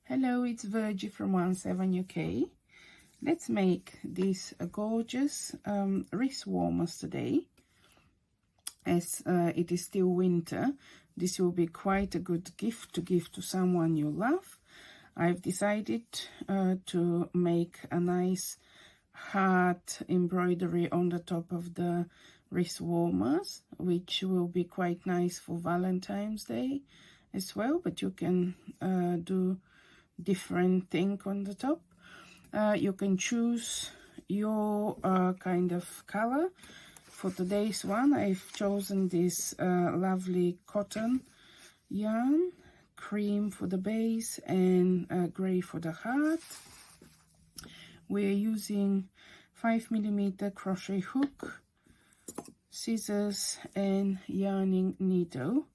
Hello, it's Verji from 17 UK. Let's make these gorgeous wrist warmers today. As it is still winter, this will be quite a good gift to give to someone you love. I've decided to make a nice heart embroidery on the top of the wrist warmers, which will be quite nice for Valentine's Day as well, but you can do different thing on the top. You can choose your kind of color. For today's one, I've chosen this lovely cotton yarn, cream for the base and gray for the heart. We're using 5mm crochet hook, scissors and yarning needle.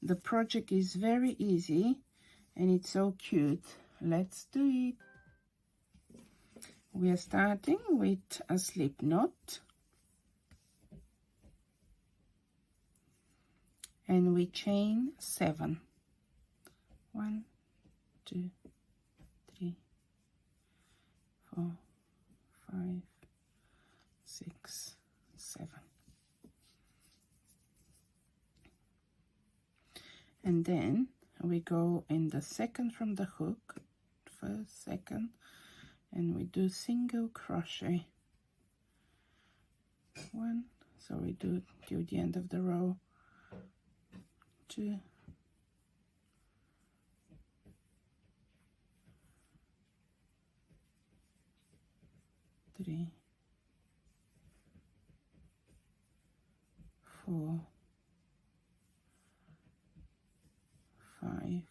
The project is very easy and it's so cute. Let's do it. We are starting with a slip knot and we chain 7. 1, 2, 3, 4, 5, 6, 7. And then we go in the second from the hook, first, second, and we do single crochet. 1, so we do till the end of the row. 2, 3, 4, 5,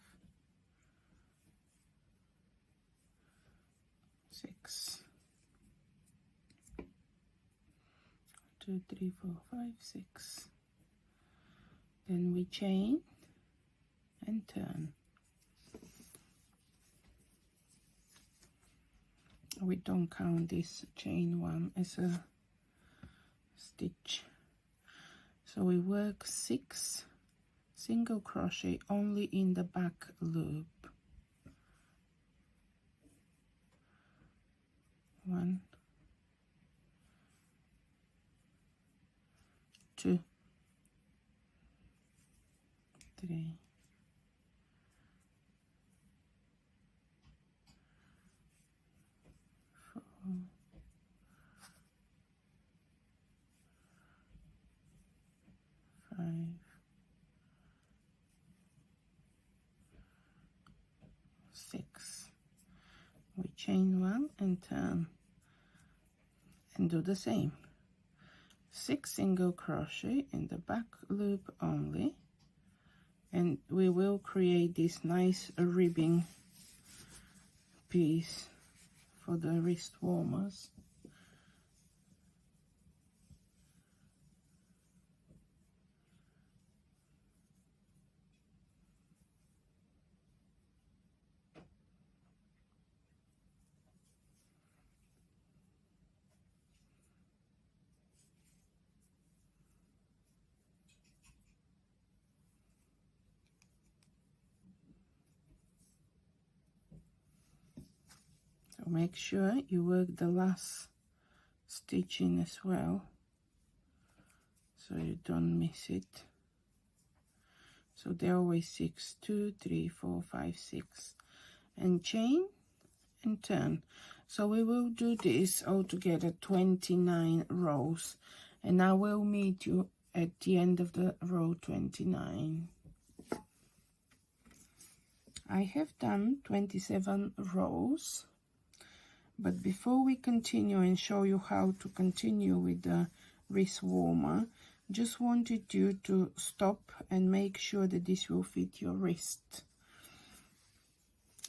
6, 2, 3, 4, 5, 6. Then we chain and turn. We don't count this chain one as a stitch. So we work 6 single crochet only in the back loop. 1, 2, 3, 4, 5, 6. We chain 1 and turn and do the same. 6 single crochet in the back loop only, and we will create this nice ribbing piece for the wrist warmers. So make sure you work the last stitch in as well, so you don't miss it. So they're always 6, 2, 3, 4, 5, 6, and chain and turn. So we will do this altogether 29 rows, and I will meet you at the end of the row 29. I have done 27 rows, but before we continue and show you how to continue with the wrist warmer, just wanted you to stop and make sure that this will fit your wrist.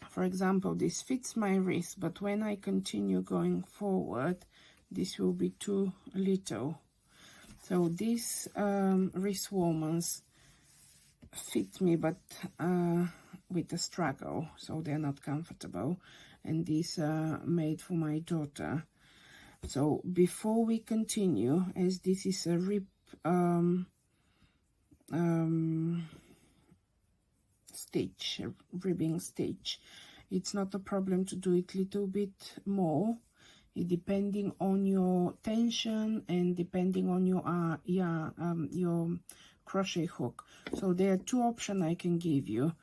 For example, this fits my wrist, but when I continue going forward, this will be too little. So these wrist warmers fit me, but with a struggle, so they're not comfortable. And these are made for my daughter. So before we continue, as this is a stitch, ribbing stitch, it's not a problem to do it a little bit more, depending on your tension and depending on your crochet hook. So there are two options I can give you.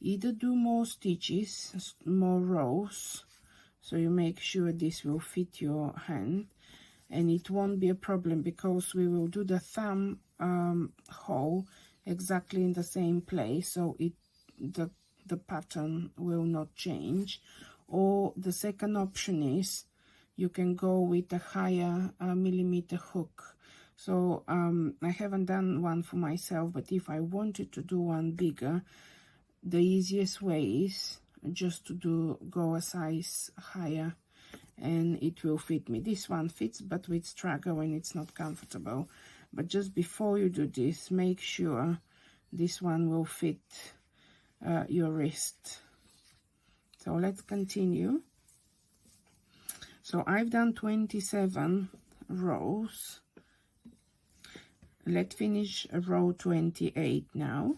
Either do more stitches, more rows, so you make sure this will fit your hand, and it won't be a problem because we will do the thumb hole exactly in the same place, so the pattern will not change. Or the second option is you can go with a higher millimeter hook. So I haven't done one for myself, but if I wanted to do one bigger, the easiest way is just to go a size higher, and it will fit me. This one fits, but with struggle when it's not comfortable. But just before you do this, make sure this one will fit your wrist. So let's continue. So I've done 27 rows. Let's finish row 28 now.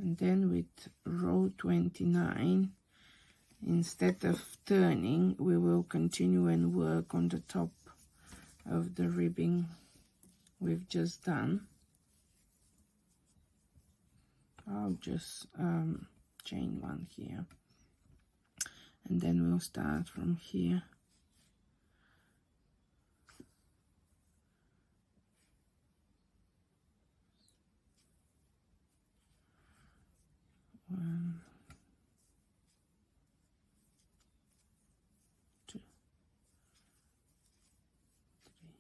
And then with row 29, instead of turning, we will continue and work on the top of the ribbing we've just done. I'll just chain one here, and then we'll start from here. One, two, three,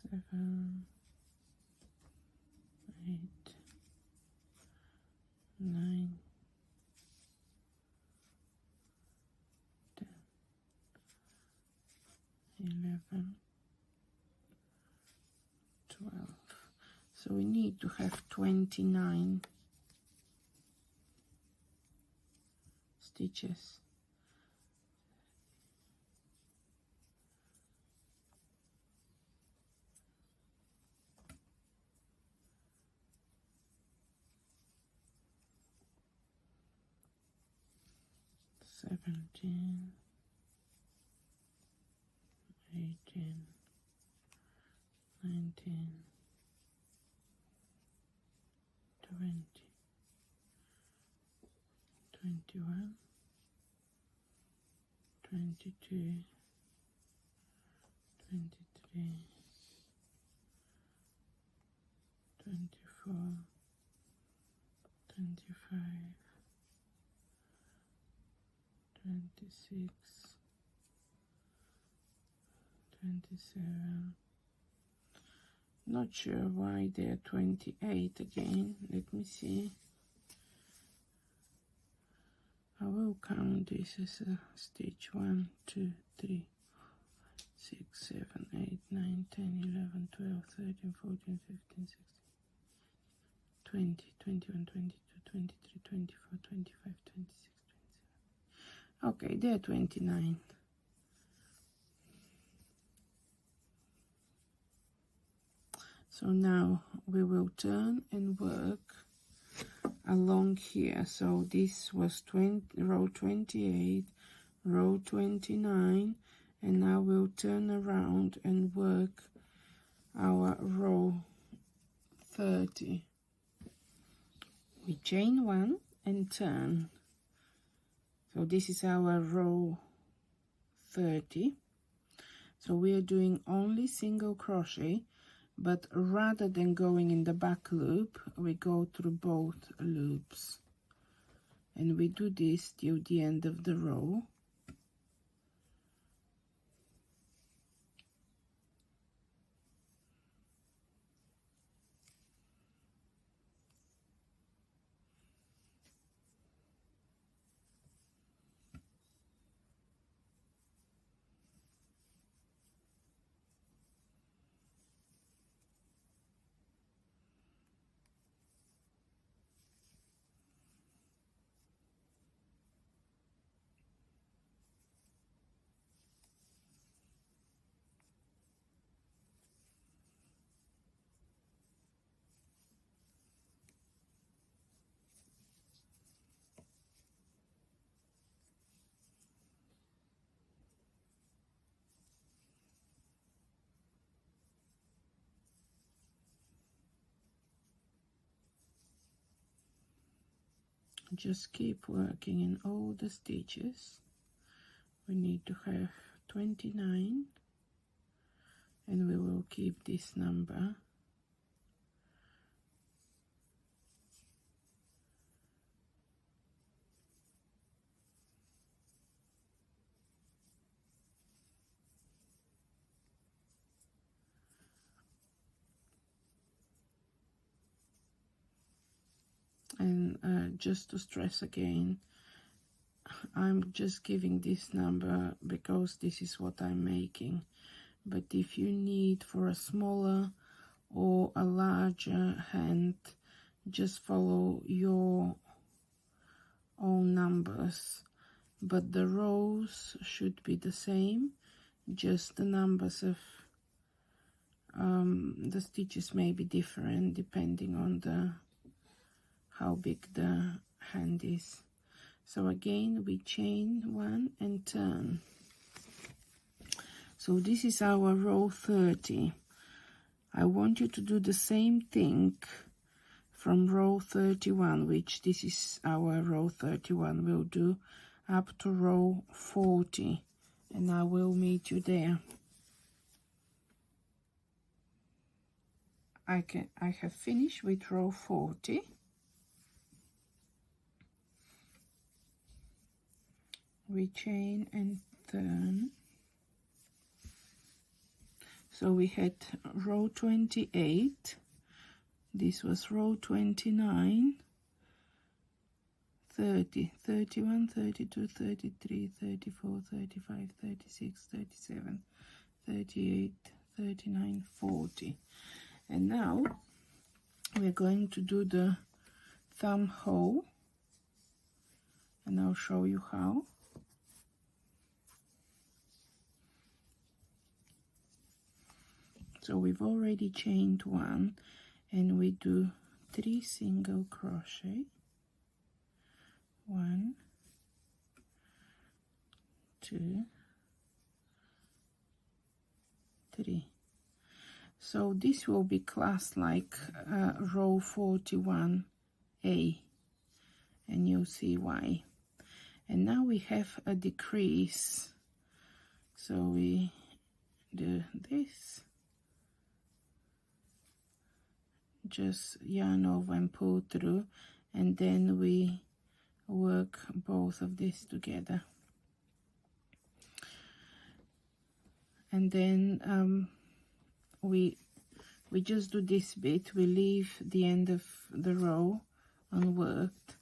7, 8, 9, 10, 11, 12. So we need to have 29 stitches. Seventeen, 18, 19, 20, 21, 22, 23, 24, 25, 26, 27. Not sure why they're 28 again. Let me see. I will count this as a stitch. 1, 2, 3, 6, 7, 8, 9, 10, 11, 12, 13, 14, 15, 16, 20, 21, 22, 23, 24, 25, 26, 27. Okay, they're 29. So now we will turn and work along here. So this was row 28, row 29, and now we'll turn around and work our row 30. We chain one and turn. So this is our row 30. So we are doing only single crochet, but rather than going in the back loop, we go through both loops, and we do this till the end of the row. just keep working in all the stitches. We need to have 29, and we will keep this number. And just to stress again, I'm just giving this number because this is what I'm making. But if you need for a smaller or a larger hand, just follow your own numbers. But the rows should be the same, just the numbers of the stitches may be different depending on how big the hand is. So again, we chain 1 and turn. So this is our row 30. I want you to do the same thing from row 31, which this is our row 31. We'll do up to row 40, and I will meet you there. I have finished with row 40. We chain and turn. So we had row 28, this was row 29, 30, 31, 32, 33, 34, 35, 36, 37, 38, 39, 40. And now we're going to do the thumb hole, and I'll show you how. So we've already chained 1, and we do 3 single crochet. 1, 2, 3. So this will be classed like row 41A, and you'll see why. And now we have a decrease. So we do this. Just yarn over and pull through, and then we work both of this together. And then we just do this bit. We leave the end of the row unworked,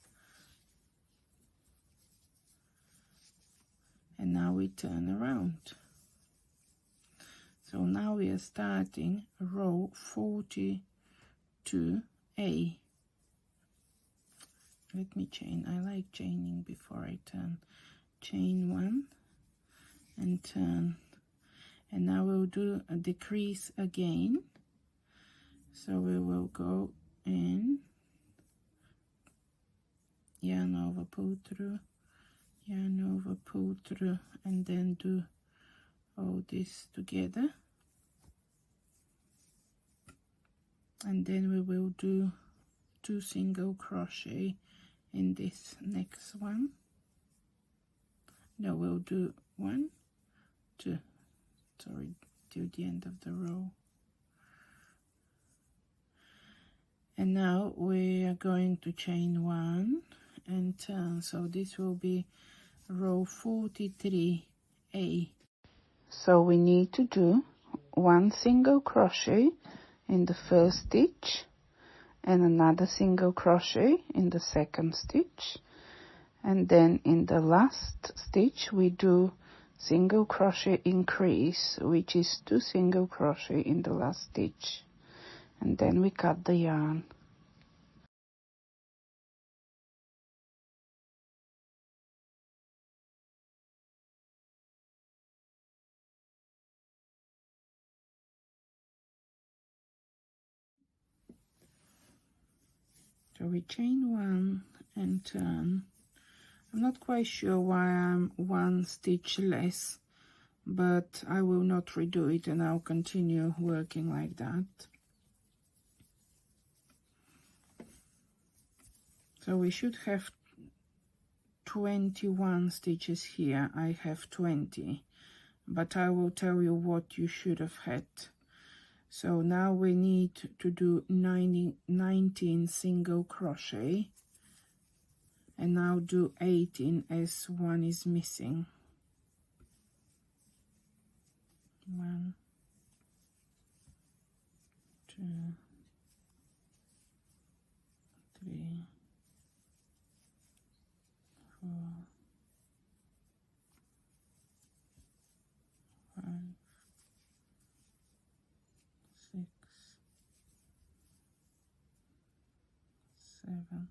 and now we turn around. So now we are starting row 42A. Let me chain. I like chaining before I turn. Chain 1 and turn. And now we'll do a decrease again. So we will go in, yarn over, pull through, yarn over, pull through, and then do all this together. And then we will do 2 single crochet in this next one. No, we'll do 1, 2, sorry, till the end of the row. And now we are going to chain 1 and turn. So this will be row 43A. So we need to do 1 single crochet in the first stitch and another single crochet in the second stitch, and then in the last stitch we do single crochet increase, which is 2 single crochet in the last stitch, and then we cut the yarn. So we chain 1 and turn. I'm not quite sure why I'm 1 stitch less, but I will not redo it, and I'll continue working like that. So we should have 21 stitches here. I have 20, but I will tell you what you should have had. So now we need to do 19 single crochet, and now do 18 as one is missing. 1, 2, 3, 4, 5, 6, 7.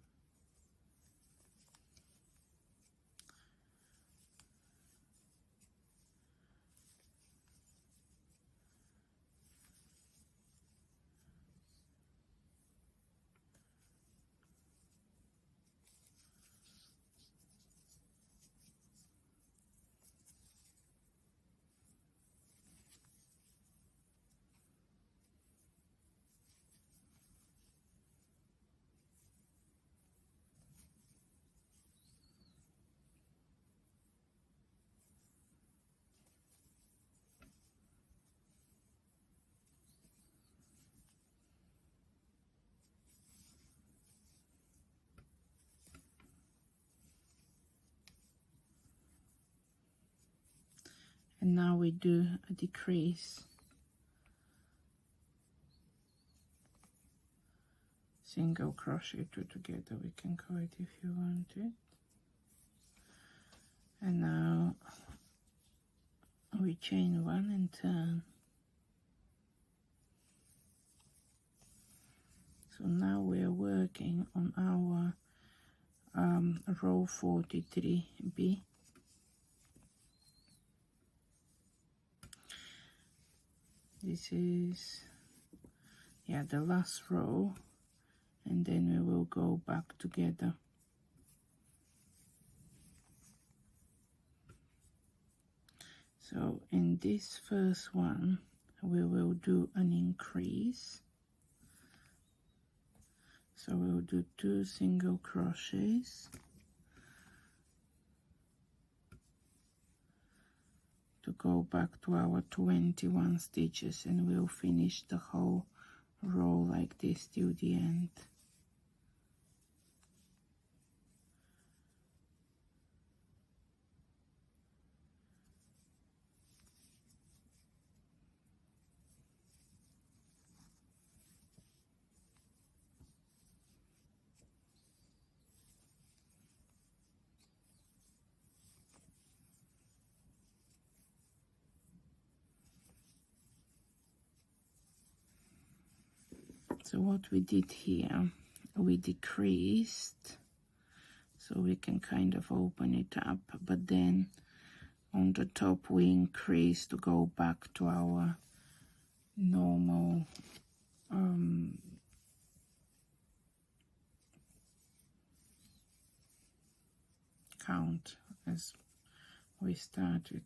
And now we do a decrease, single crochet 2 together, we can call it if you want it. And now we chain 1 and turn. So now we are working on our row 43B. This is, yeah, the last row, and then we will go back together. So in this first one we will do an increase. So we'll do 2 single crochets to go back to our 21 stitches, and we'll finish the whole row like this till the end. So what we did here, we decreased, so we can kind of open it up, but then on the top we increased to go back to our normal count as we started.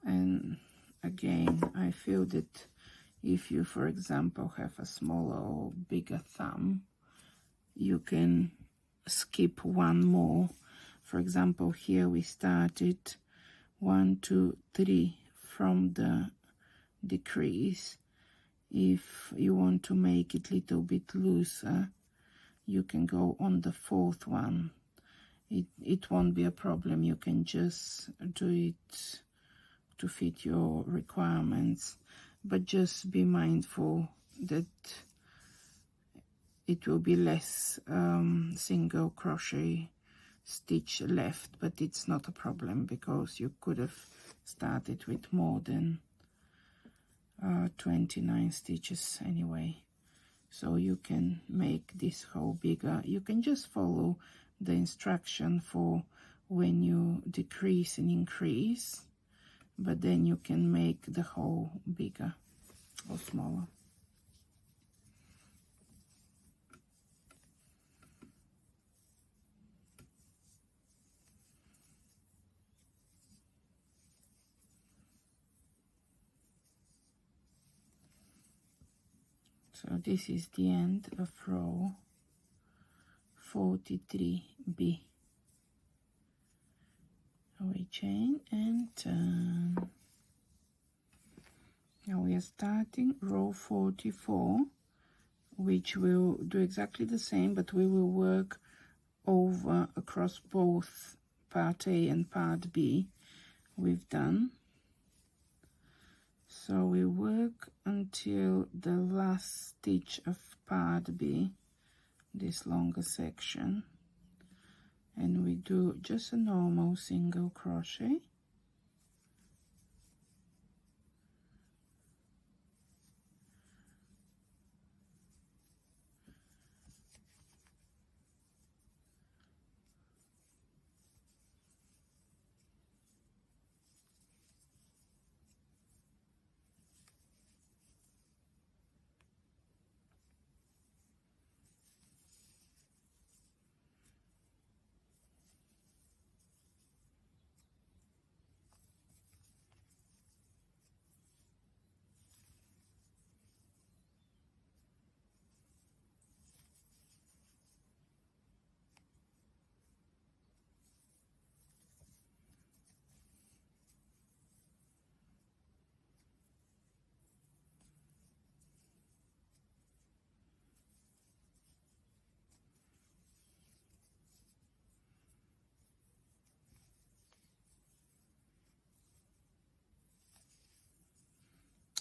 And again, I feel that if you, for example, have a smaller or bigger thumb, you can skip one more. For example, here we started 1, 2, 3 from the decrease. If you want to make it a little bit looser, you can go on the 4th one. It won't be a problem. You can just do it to fit your requirements, but just be mindful that it will be less single crochet stitch left, but it's not a problem because you could have started with more than 29 stitches anyway. So you can make this hole bigger. You can just follow the instruction for when you decrease and increase, but then you can make the hole bigger or smaller. So this is the end of row 43B. We chain and turn. Now we are starting row 44, which will do exactly the same, but we will work over across both part A and part B we've done. So we work until the last stitch of part B, this longer section, and we do just a normal single crochet.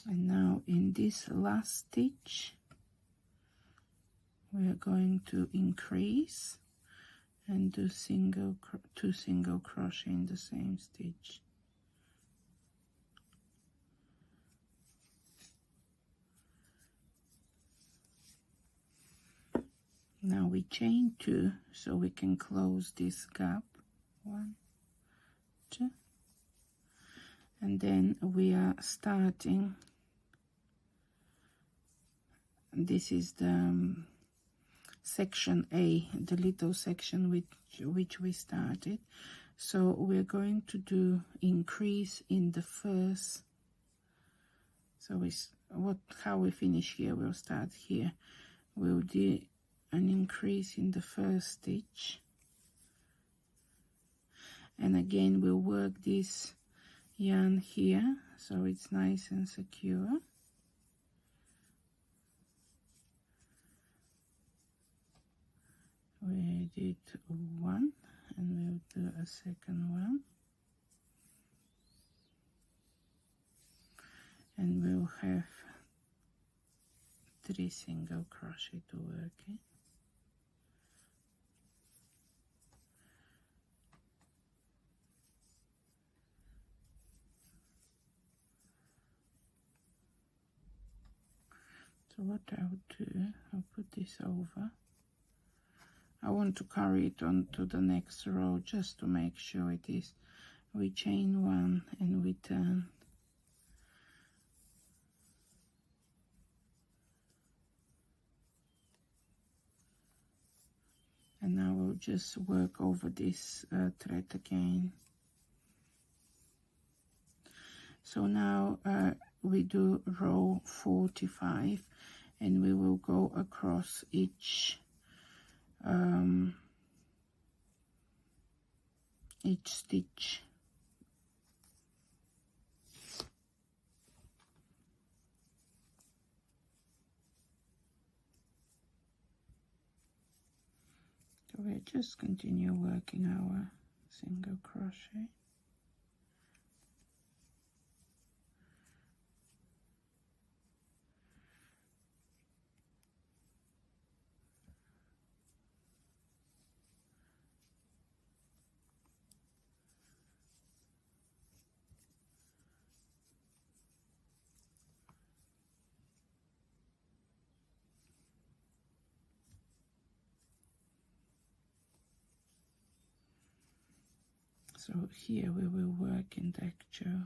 And now in this last stitch we are going to increase and do two single crochet in the same stitch. Now we chain 2 so we can close this gap. 1, 2, and then we are starting. This is the section A, the little section which we started. So we're going to do increase in the first. So how we finish here, we'll start here. We'll do an increase in the first stitch, and again we'll work this yarn here so it's nice and secure. We did one and we'll do a second one, and we'll have 3 single crochet to work in. So what I'll do, I'll put this over. I want to carry it on to the next row just to make sure it is. We chain 1 and we turn. And now we'll just work over this thread again. So now we do row 45 and we will go across each stitch. So we'll just continue working our single crochet. So here we will work in the actual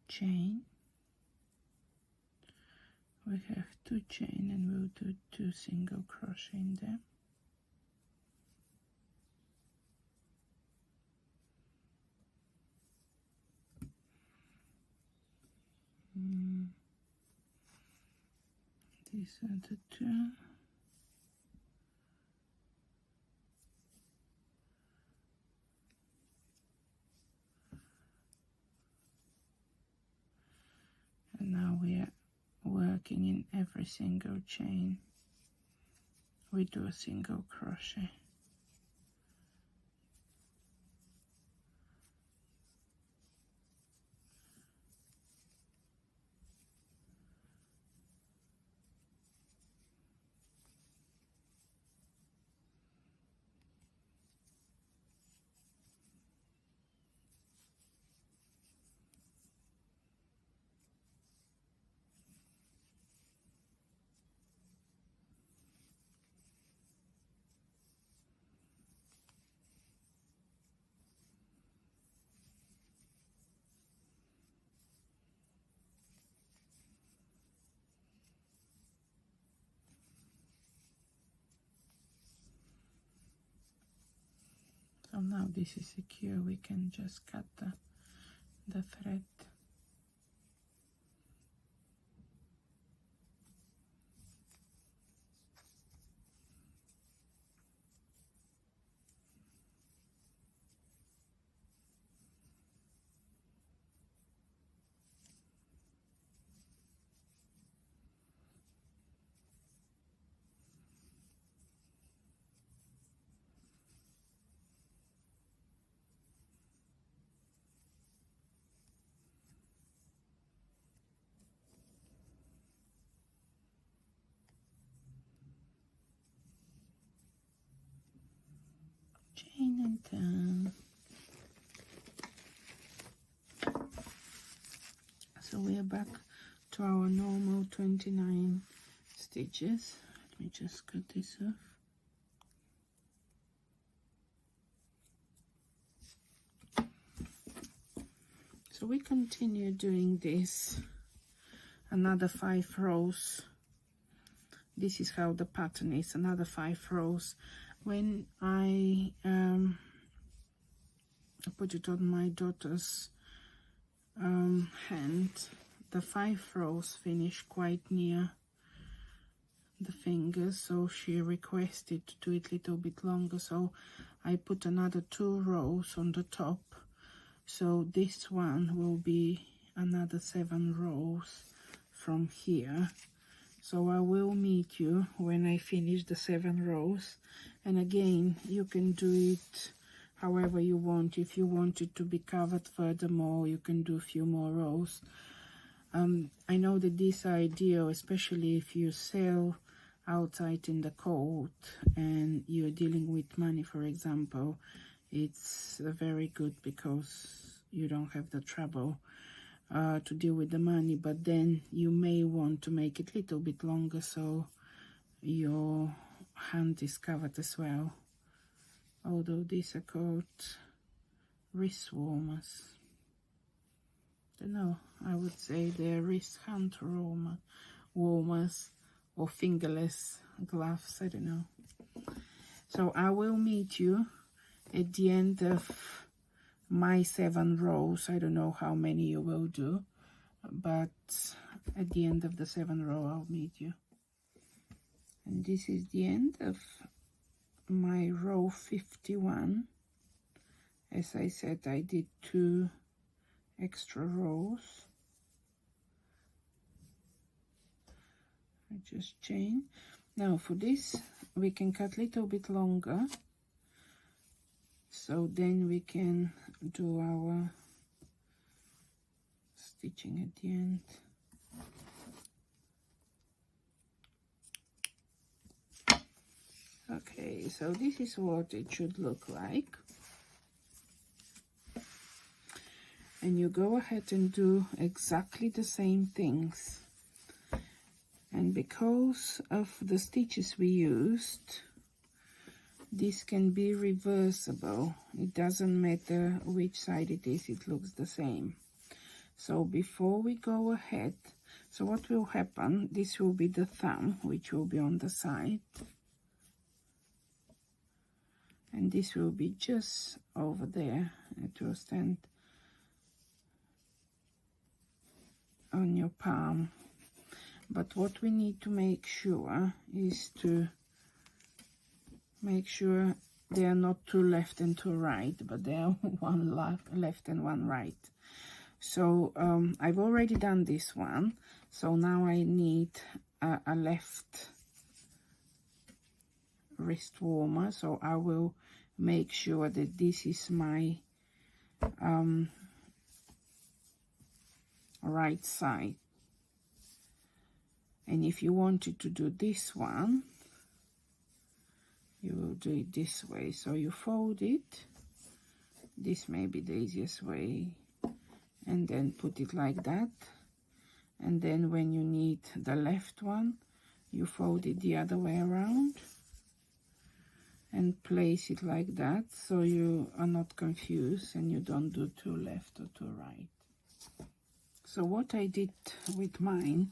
chain. We have 2 chain and we'll do 2 single crochet in them. these are the two. And now we are working in every single chain. We do a single crochet. So now this is secure, we can just cut the thread. Chain and turn. So we are back to our normal 29 stitches. Let me just cut this off. So we continue doing this another 5 rows. This is how the pattern is, another 5 rows. When I put it on my daughter's hand, the 5 rows finish quite near the fingers, so she requested to do it a little bit longer, so I put another 2 rows on the top. So this one will be another 7 rows from here. So I will meet you when I finish the 7 rows. And again, you can do it however you want. If you want it to be covered furthermore, you can do a few more rows. I know that this are ideal, especially if you sell outside in the cold and you're dealing with money, for example. It's very good because you don't have the trouble to deal with the money, but then you may want to make it a little bit longer so your hand is covered as well. Although these are called wrist warmers. I don't know, I would say they're wrist hand warmers or fingerless gloves, I don't know. So I will meet you at the end of my 7 rows. I don't know how many you will do, but at the end of the 7 row I'll meet you. And this is the end of my row 51. As I said, I did 2 extra rows. I just chain. Now for this we can cut a little bit longer, so then we can do our stitching at the end. Okay, so this is what it should look like. And you go ahead and do exactly the same things. And because of the stitches we used, this can be reversible. It doesn't matter which side it is, it looks the same. So before we go ahead, so what will happen, this will be the thumb, which will be on the side. And this will be just over there. It will stand on your palm. But what we need to make sure is to make sure they are not two left and two right, but they are one left and one right. So I've already done this one, so now I need a left wrist warmer, so I will make sure that this is my right side. And if you wanted to do this one, you will do it this way. So you fold it, this may be the easiest way, and then put it like that. And then when you need the left one, you fold it the other way around and place it like that, so you are not confused and you don't do two left or two right. So what I did with mine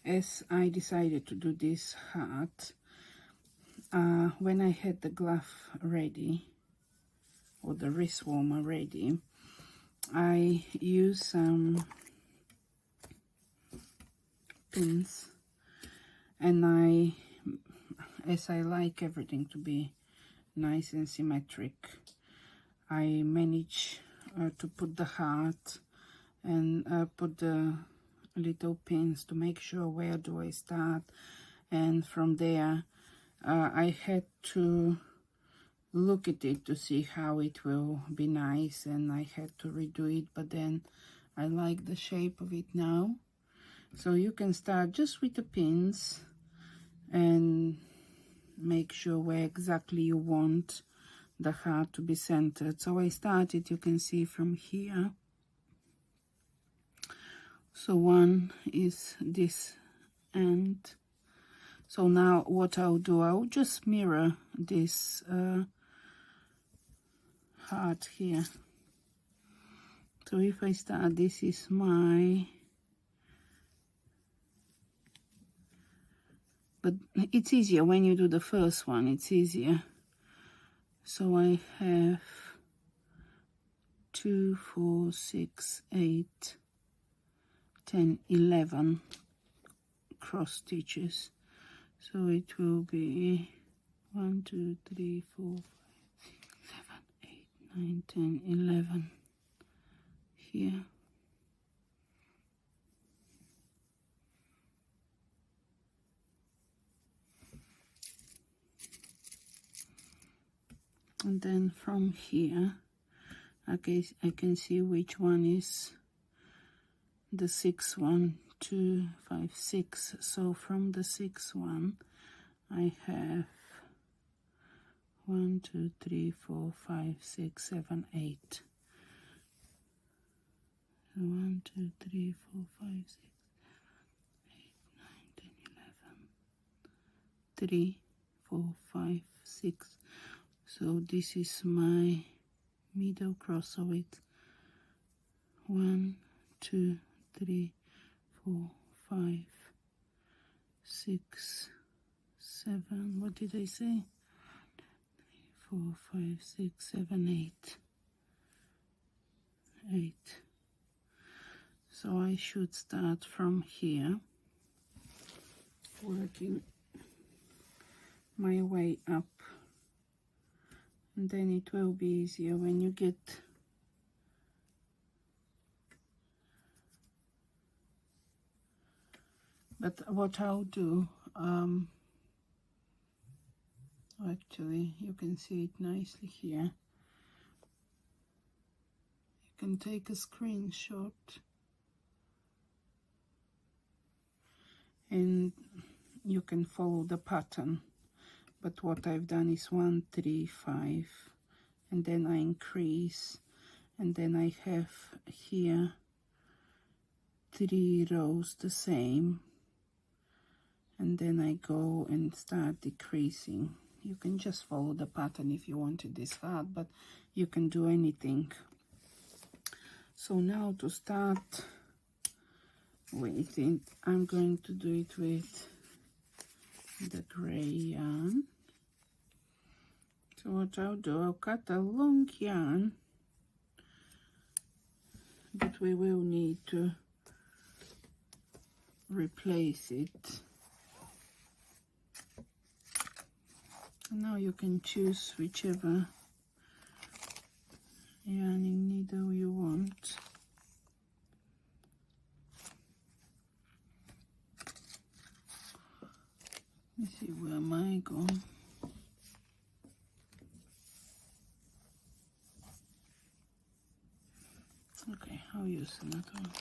is I decided to do this heart. When I had the glove ready, or the wrist warmer ready, I used some pins, and as I like everything to be nice and symmetric, I managed to put the heart and put the little pins to make sure where do I start, and from there I had to look at it to see how it will be nice, and I had to redo it, but then I like the shape of it now. So you can start just with the pins and make sure where exactly you want the heart to be centered. So I started, you can see, from here. So one is this end. So now what I'll do, I'll just mirror this heart here. So if I start, this is my, but it's easier when you do the first one, it's easier. So I have 2, 4, 6, 8, 10, 11 cross stitches. So it will be 1, 2, 3, 4, 5, 6, 7, 8, 9, 10, 11 here. And then from here, okay, I can see which one is the 6th one. 2, 5, 6. So from the 6th one, I have 1, 2, 3, 4, 5, 6, 7, 8. 1, 2, 3, 4, 5, 6, 7, 8, 9, 10, 11. 3, 4, 5, 6. So this is my middle cross. So it's 1, 2, 3, 4, 5, 6, 7. What did I say? 3, 4, 5, 6, 7, 8. 8. So I should start from here, working my way up, and then it will be easier when you get but what I'll do, actually you can see it nicely here. You can take a screenshot and you can follow the pattern. But what I've done is 1, 3, 5, and then I increase, and then I have here 3 rows the same, and then I go and start decreasing. You can just follow the pattern if you want it this hard, but you can do anything. So now to start with it, I'm going to do it with the gray yarn. So what I'll do, I'll cut a long yarn that we will need to replace it. And now you can choose whichever yarning needle you want. Let's see, where am I going? Okay, I'll use another one.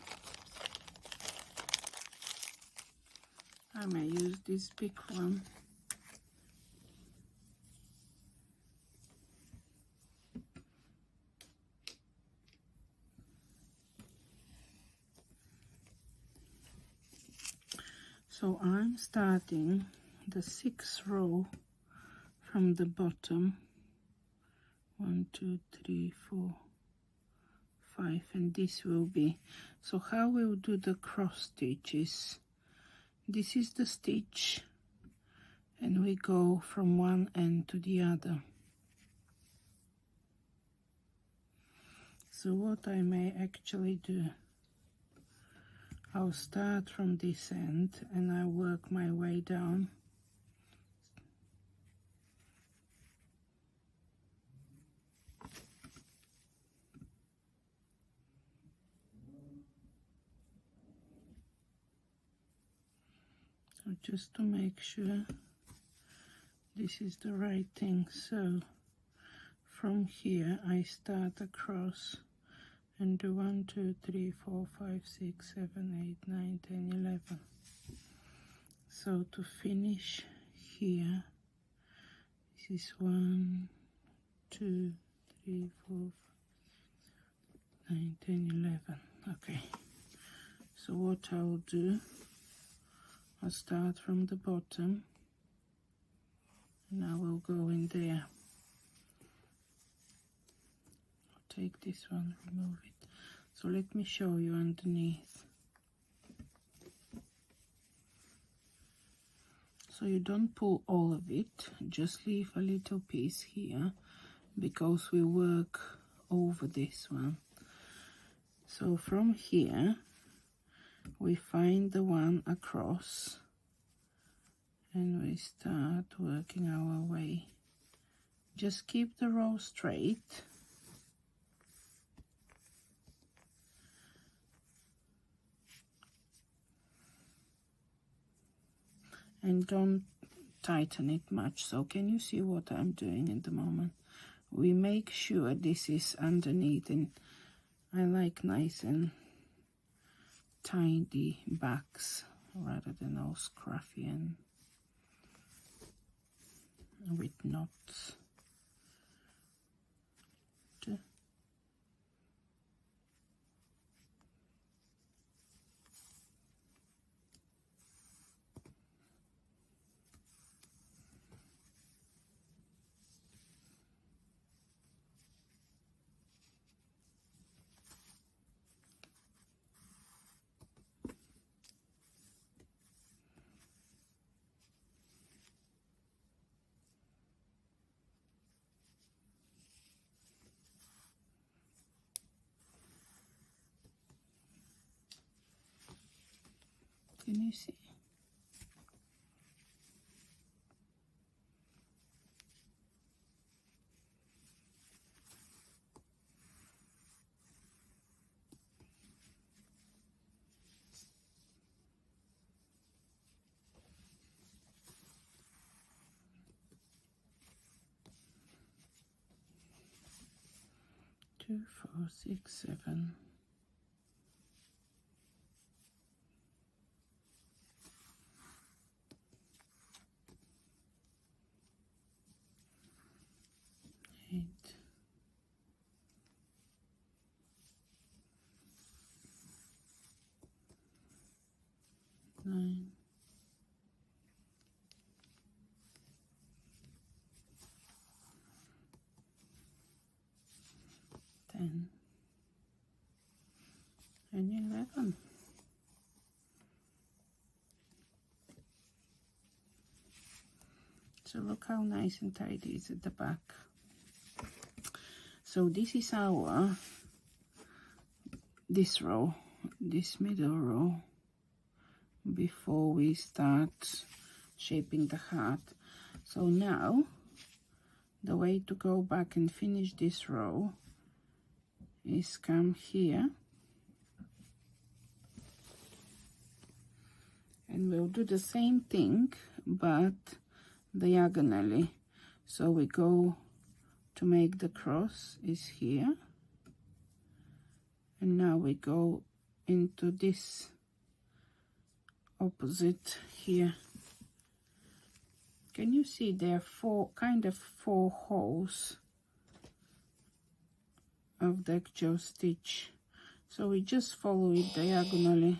I may use this big one. So I'm starting the 6th row from the bottom. 1, 2, 3, 4, 5, and this will be. So how we'll do the cross stitches? This is the stitch, and we go from one end to the other. So what I may actually do, I'll start from this end and I work my way down. So just to make sure this is the right thing. So from here I start across and do 1, 2, 3, 4, 5, 6, 7, 8, 9, 10, 11. So to finish here, this is 1, 2, 3, 4, 9, 10, 11. Okay. So what I'll do, I'll start from the bottom and I will go in there. Take this one, remove it. So let me show you underneath. So you don't pull all of it, just leave a little piece here because we work over this one. So from here we find the one across and we start working our way. Just keep the row straight. And don't tighten it much. So can you see what I'm doing at the moment? We make sure this is underneath, and I like nice and tidy backs rather than all scruffy and with knots. Can you see? Two, 4, 6, 7. 8, 9, 10, and 11. So look how nice and tidy it is at the back. So this is this row, this middle row, before we start shaping the heart. So now the way to go back and finish this row is come here, and we'll do the same thing but diagonally. So we go to make the cross is here, and now we go into this opposite here. Can you see there are four holes of the actual stitch? So we just follow it diagonally.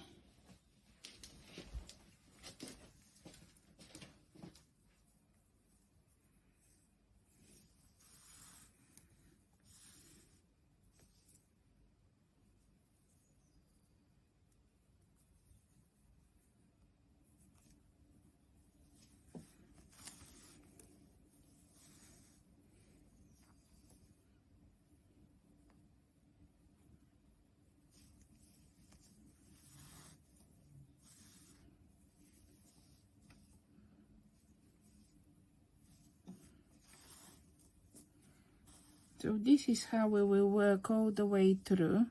So this is how we will work all the way through.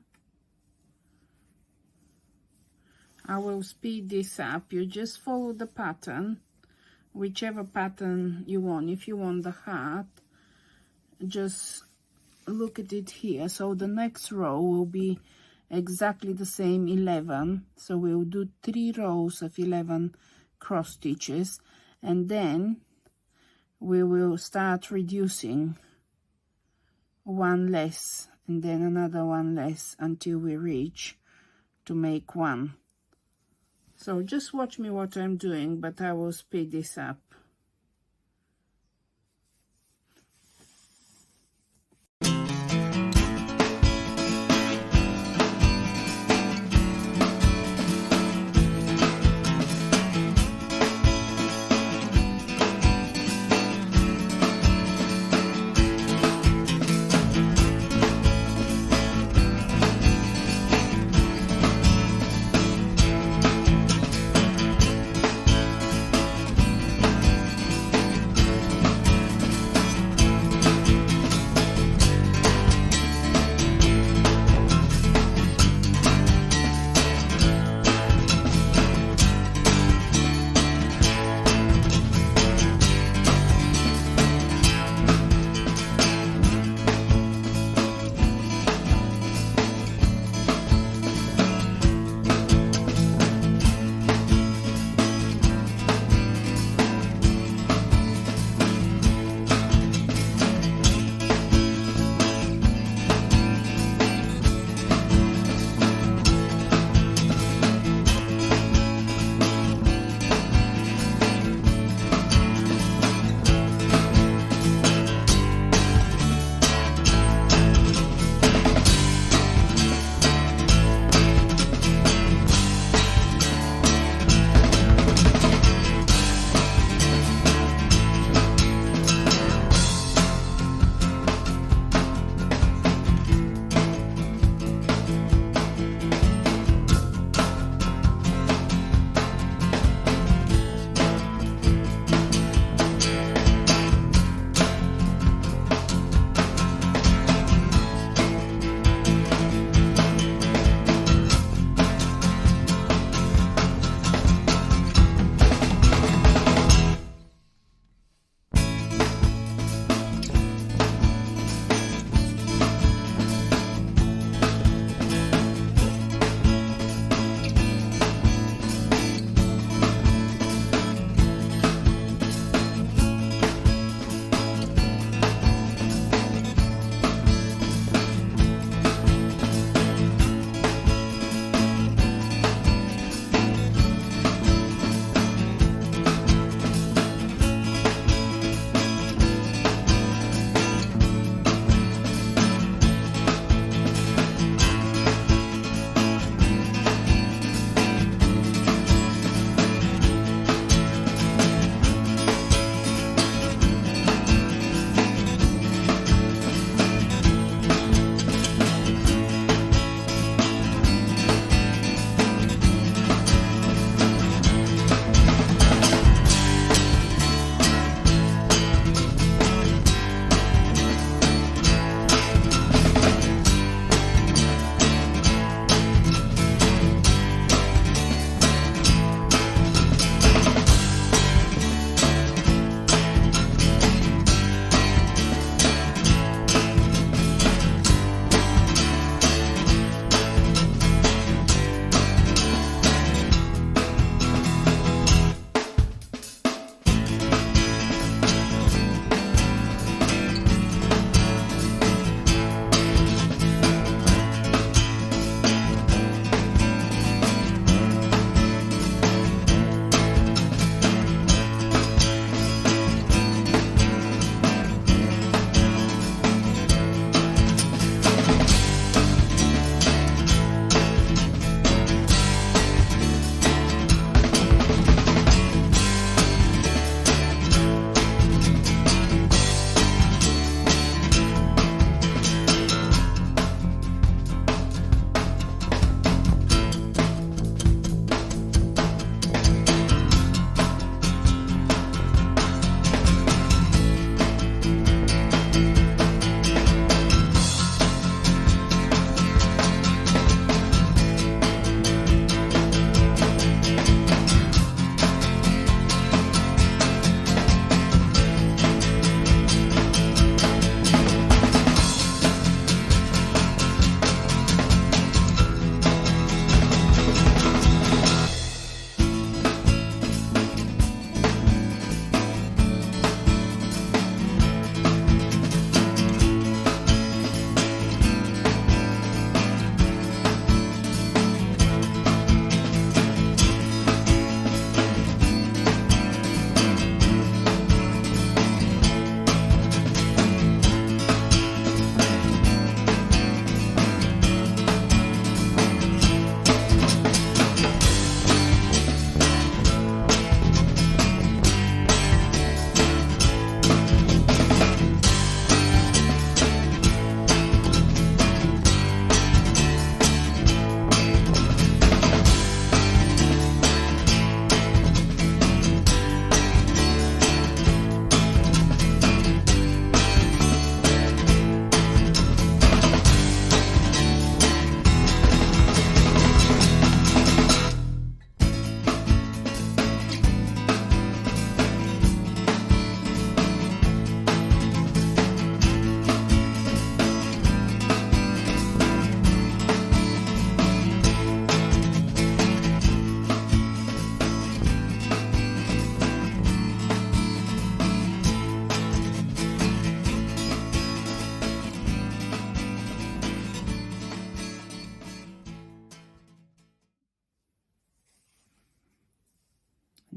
I will speed this up. You just follow the pattern, whichever pattern you want. If you want the heart, just look at it here. So the next row will be exactly the same 11. So we'll do 3 rows of 11 cross stitches, and then we will start reducing one less and then another one less until we reach to make 1. So just watch me what I'm doing, but I will speed this up.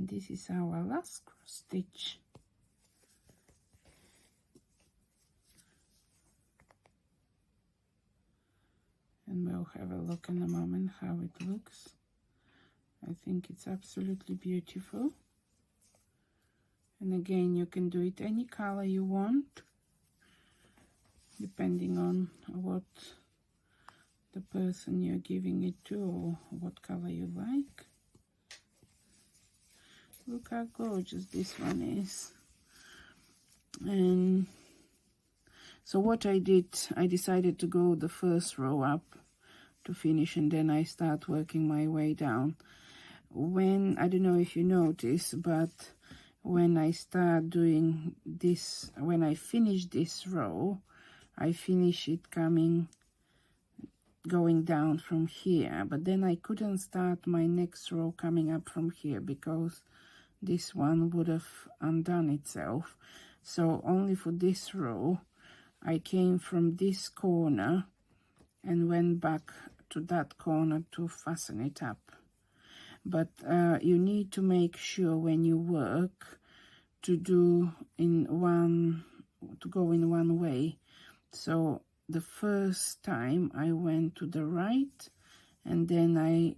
And this is our last cross stitch. And we'll have a look in a moment how it looks. I think it's absolutely beautiful. And again, you can do it any color you want, depending on what the person you're giving it to or what color you like. Look how gorgeous this one is. And so what I did, I decided to go the first row up to finish, and then I start working my way down. When, I don't know if you notice, but when I start doing this, when I finish this row, I finish it going down from here, but then I couldn't start my next row coming up from here because this one would have undone itself. So only for this row, I came from this corner and went back to that corner to fasten it up. But you need to make sure when you work to go in one way. So the first time I went to the right, and then I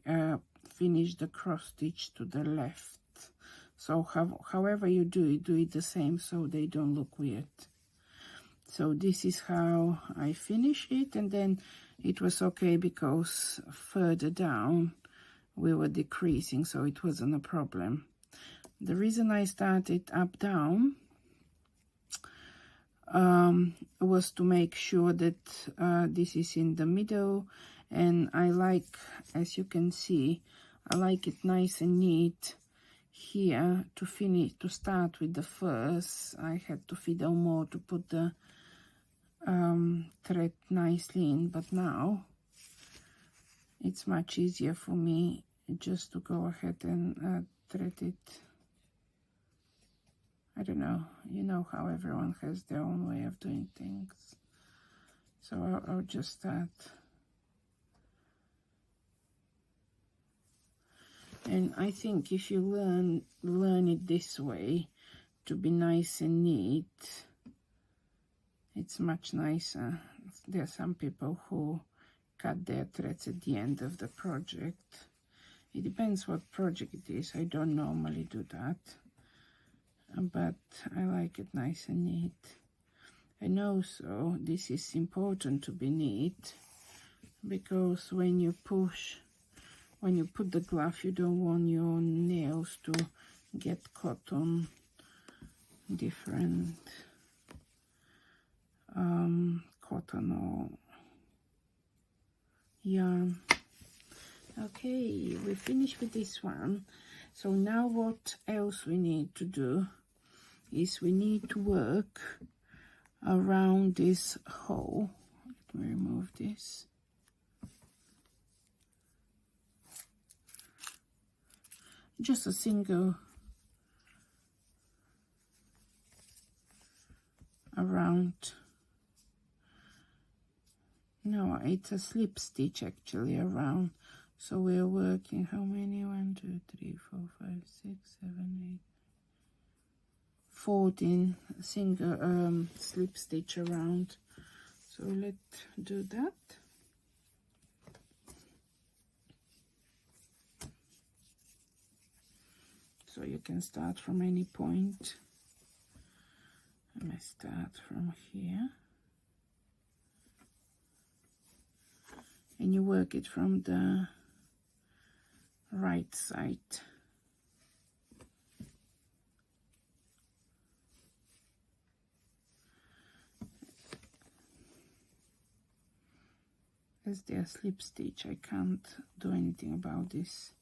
finished the cross stitch to the left. So however you do it the same so they don't look weird. So this is how I finish it, and then it was okay because further down we were decreasing, so it wasn't a problem. The reason I started up down was to make sure that this is in the middle, and I like, as you can see, I like it nice and neat here. To start with the first, I had to fiddle more to put the thread nicely in, but now it's much easier for me just to go ahead and thread it. I don't know, you know how everyone has their own way of doing things. So I'll just start. And I think if you learn it this way, to be nice and neat, it's much nicer. There are some people who cut their threads at the end of the project. It depends what project it is. I don't normally do that, but I like it nice and neat. And also, this is important to be neat, because when you put the glove, you don't want your nails to get caught on different cotton or yarn. Okay, we finished with this one. So now what else we need to do is we need to work around this hole. Let me remove this. Just a single around. No, it's a slip stitch actually around. So we're working how many? 1, 2, 3, 4, 5, 6, 7, 8, 14 single slip stitch around. So let's do that. So you can start from any point. Let me start from here. And you work it from the right side. As their slip stitch, I can't do anything about this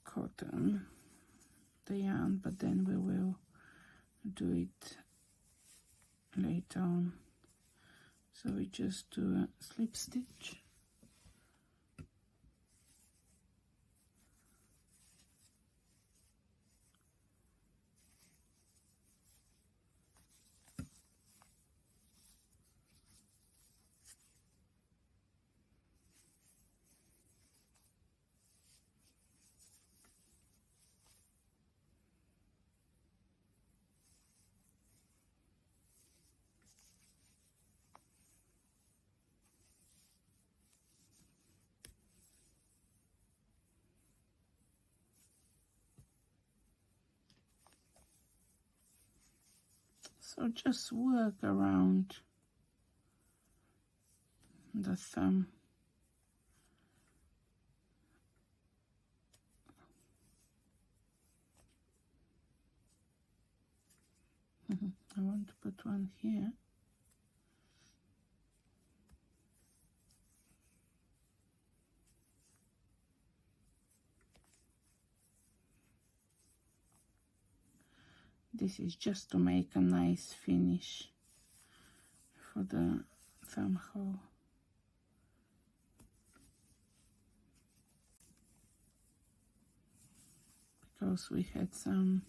cotton, the yarn, but then we will do it later on. So we just do a slip stitch. So just work around the thumb. I want to put one here. This is just to make a nice finish for the thumb hole. Because we had some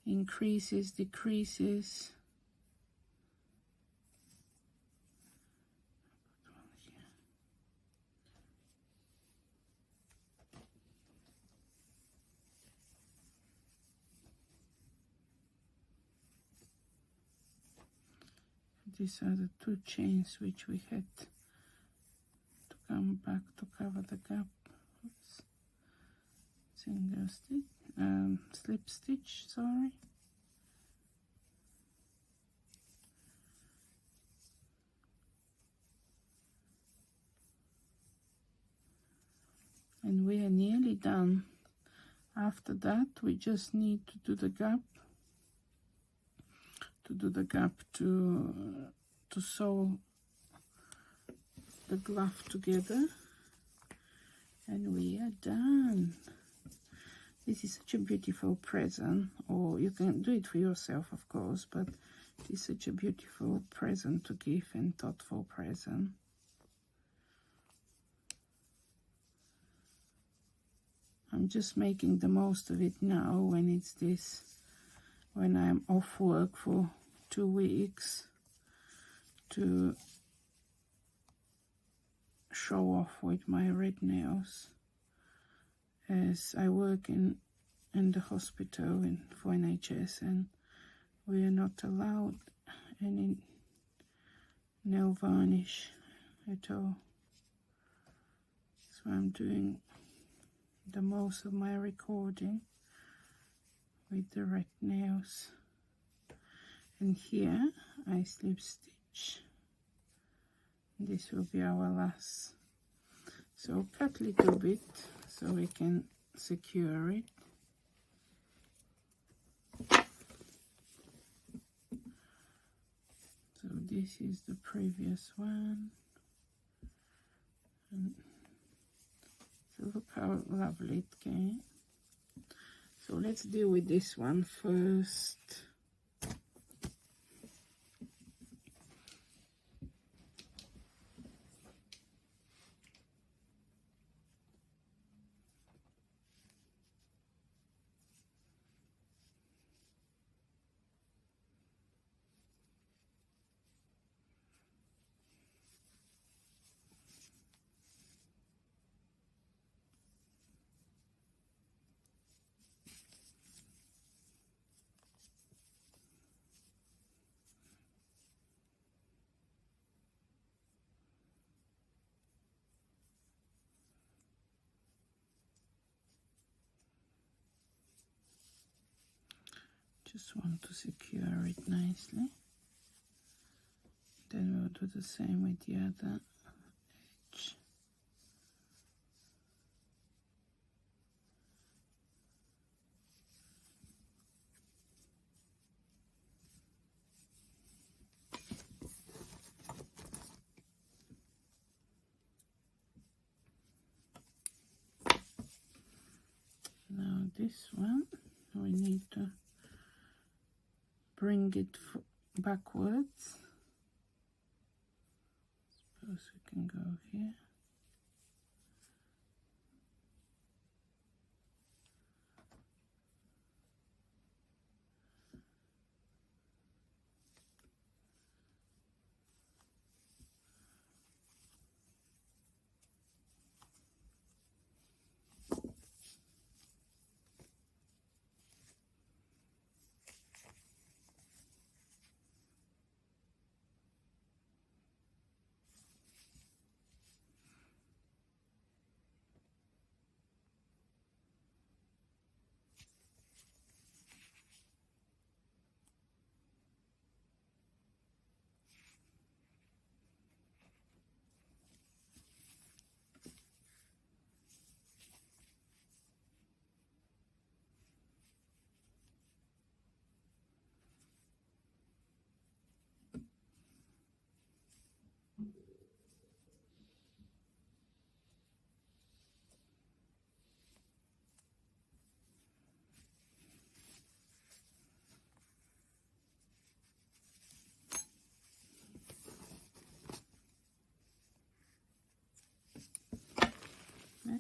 increases, decreases. These are the 2 chains which we had to come back to cover the gap. Oops. Single stitch, slip stitch, sorry. And we are nearly done. After that, we just need to do the gap. To sew the glove together, and we are done. This is such a beautiful present, or you can do it for yourself, of course, but it is such a beautiful present to give and thoughtful present. I'm just making the most of it now when it's this, when I'm off work for 2 weeks, to show off with my red nails, as I work in the hospital for NHS, and we are not allowed any nail varnish at all. So I'm doing the most of my recording with the red nails. And here I slip stitch. This will be our last. So cut a little bit so we can secure it. So this is the previous one. And so look how lovely it came. So let's deal with this one first. Just want to secure it nicely. Then we'll do the same with the other edge. Now this one, we need to bring it backwards. Suppose we can go here.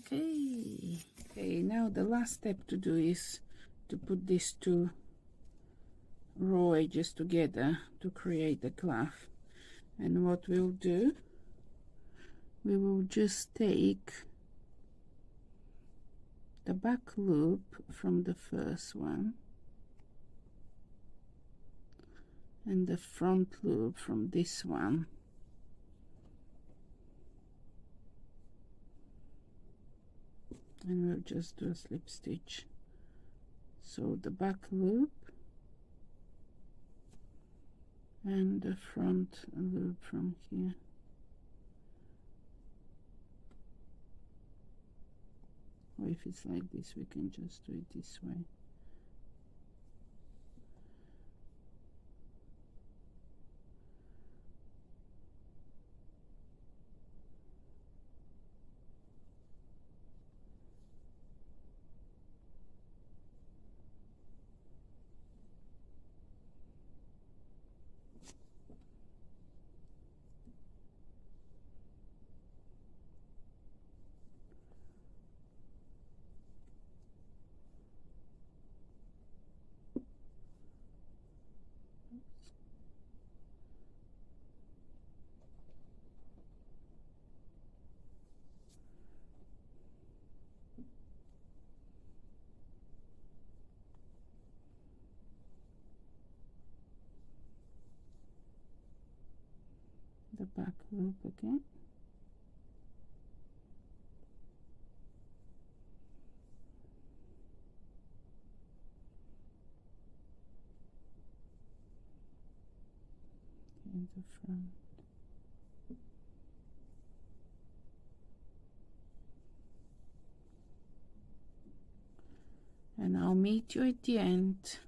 Okay, now the last step to do is to put these two raw edges together to create the cloth. And what we'll do, we will just take the back loop from the first one and the front loop from this one, and we'll just do a slip stitch. So the back loop and the front loop from here. Or if it's like this, we can just do it this way. The back loop again. In the front. And I'll meet you at the end.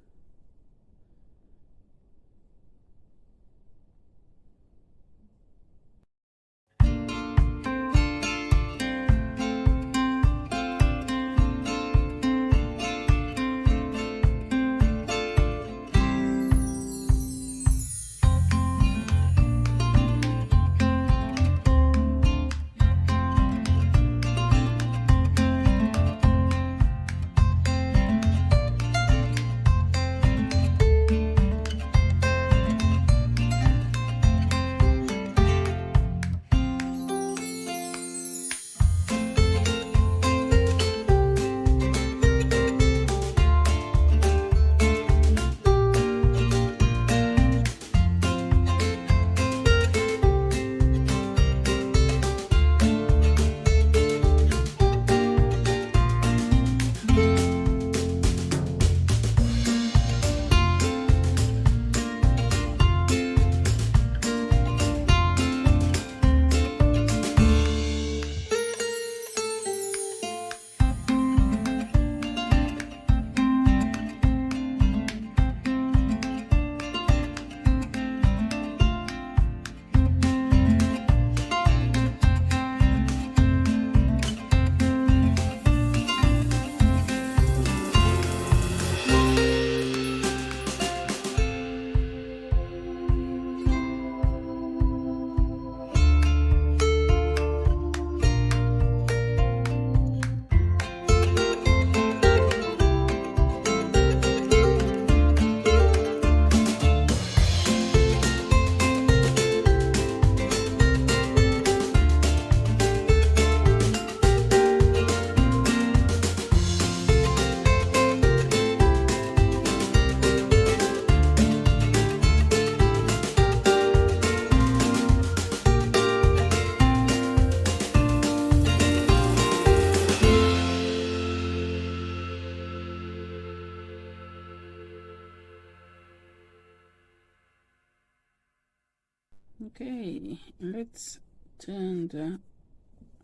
Okay, let's turn the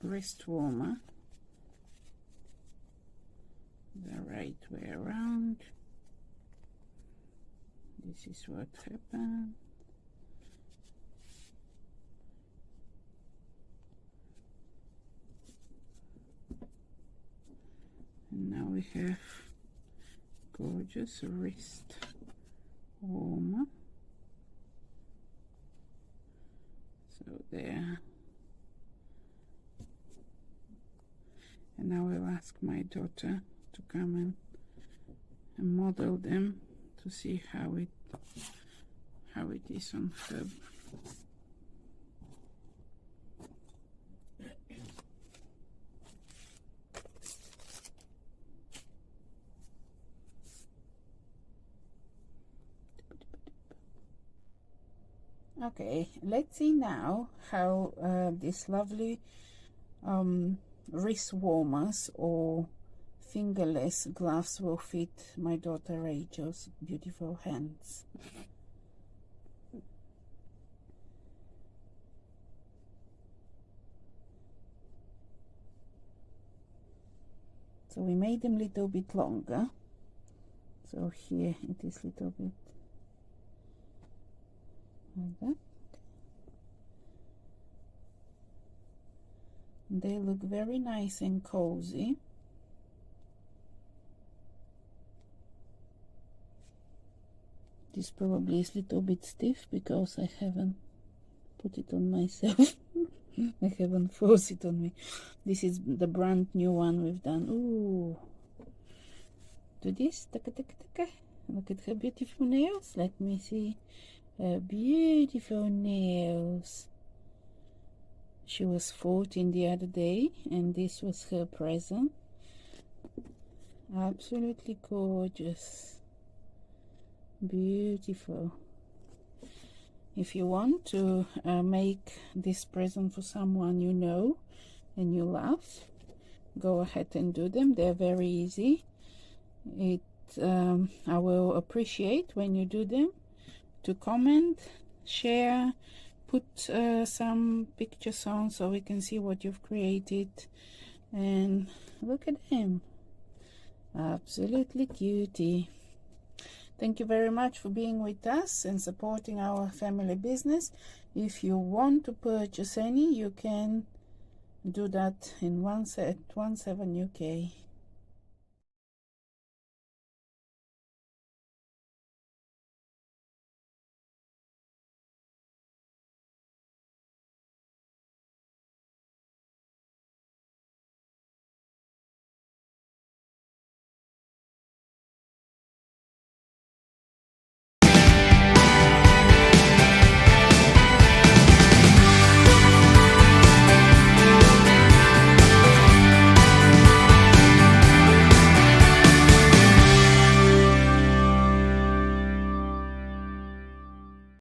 wrist warmer the right way around. This is what happened. And now we have gorgeous wrist warmer. So there. and I will ask my daughter to come and model them to see how it is on her. Okay, let's see now how this lovely wrist warmers or fingerless gloves will fit my daughter Rachel's beautiful hands. So we made them a little bit longer. So here it is a little bit like that. They look very nice and cozy. This probably is a little bit stiff because I haven't put it on myself. I haven't forced it on me. This is the brand new one we've done. Ooh. Do this. Taka, taka, taka. Look at her beautiful nails. Let me see her beautiful nails. She was 14 the other day, and this was her present. Absolutely gorgeous. Beautiful. If you want to make this present for someone you know and you love, go ahead and do them. They're very easy. I will appreciate when you do them, to comment, share, put some pictures on so we can see what you've created. And look at him, absolutely cutie. Thank you very much for being with us and supporting our family business. If you want to purchase any, you can do that in 17 UK.